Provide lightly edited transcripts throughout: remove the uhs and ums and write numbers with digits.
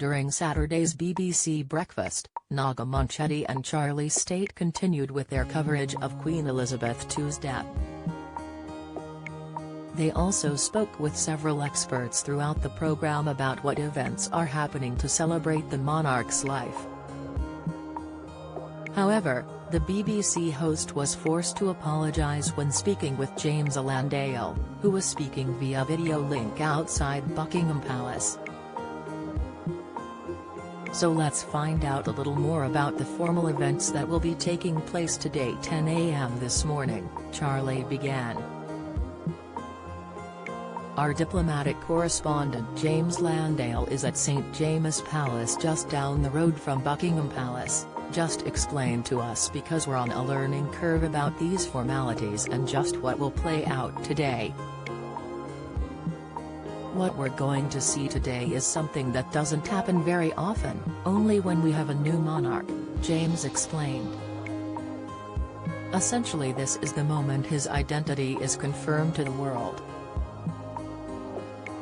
During Saturday's BBC Breakfast, Naga Munchetty and Charlie Stayt continued with their coverage of Queen Elizabeth II's death. They also spoke with several experts throughout the programme about what events are happening to celebrate the monarch's life. However, the BBC host was forced to apologise when speaking with James Landale, who was speaking via video link outside Buckingham Palace. So let's find out a little more about the formal events that will be taking place today. 10 a.m. this morning, Charlie began. Our diplomatic correspondent James Landale is at St James's Palace just down the road from Buckingham Palace. Just explain to us because we're on a learning curve about these formalities and just what will play out today. What we're going to see today is something that doesn't happen very often, only when we have a new monarch, James explained. Essentially, this is the moment his identity is confirmed to the world.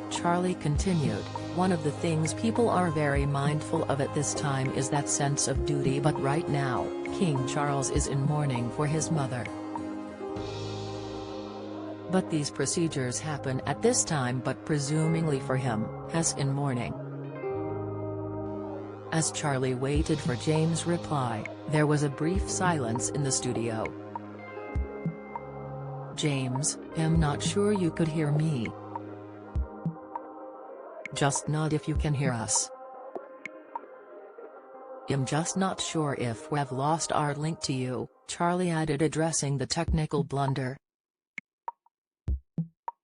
Charlie continued, one of the things people are very mindful of at this time is that sense of duty, but right now, King Charles is in mourning for his mother. But these procedures happen at this time, but presumably for him, as in mourning. As Charlie waited for James' reply, there was a brief silence in the studio. James, I'm not sure you could hear me. Just nod if you can hear us. I'm just not sure if we've lost our link to you, Charlie added, addressing the technical blunder.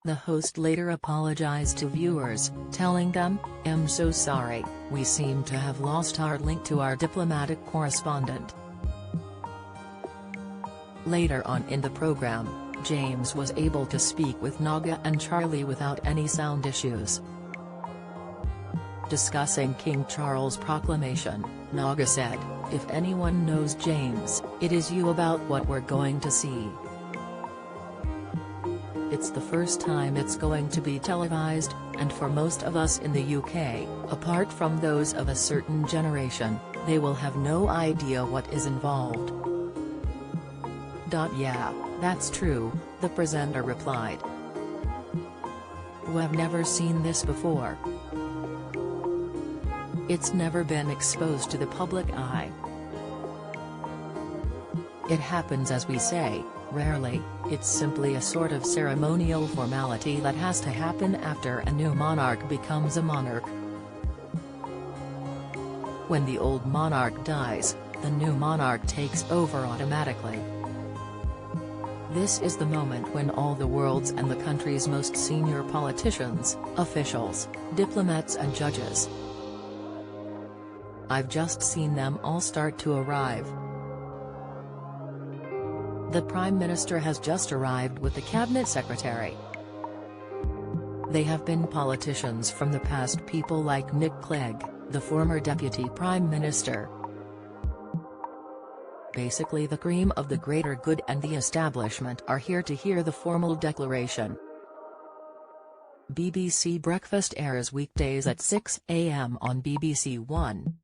The host later apologized to viewers, telling them, I'm so sorry, we seem to have lost our link to our diplomatic correspondent. Later on in the program, James was able to speak with Naga and Charlie without any sound issues. Discussing King Charles' proclamation, Naga said, if anyone knows James, it is you about what we're going to see. It's the first time it's going to be televised, and for most of us in the UK, apart from those of a certain generation, they will have no idea what is involved. Yeah, that's true, the presenter replied. We've never seen this before. It's never been exposed to the public eye. It happens, as we say, rarely, it's simply a sort of ceremonial formality that has to happen after a new monarch becomes a monarch. When the old monarch dies, the new monarch takes over automatically. This is the moment when all the world's and the country's most senior politicians, officials, diplomats and judges. I've just seen them all start to arrive. The Prime Minister has just arrived with the Cabinet Secretary. They have been politicians from the past, people like Nick Clegg, the former Deputy Prime Minister. Basically the cream of the greater good and the establishment are here to hear the formal declaration. BBC Breakfast airs weekdays at 6 a.m. on BBC One.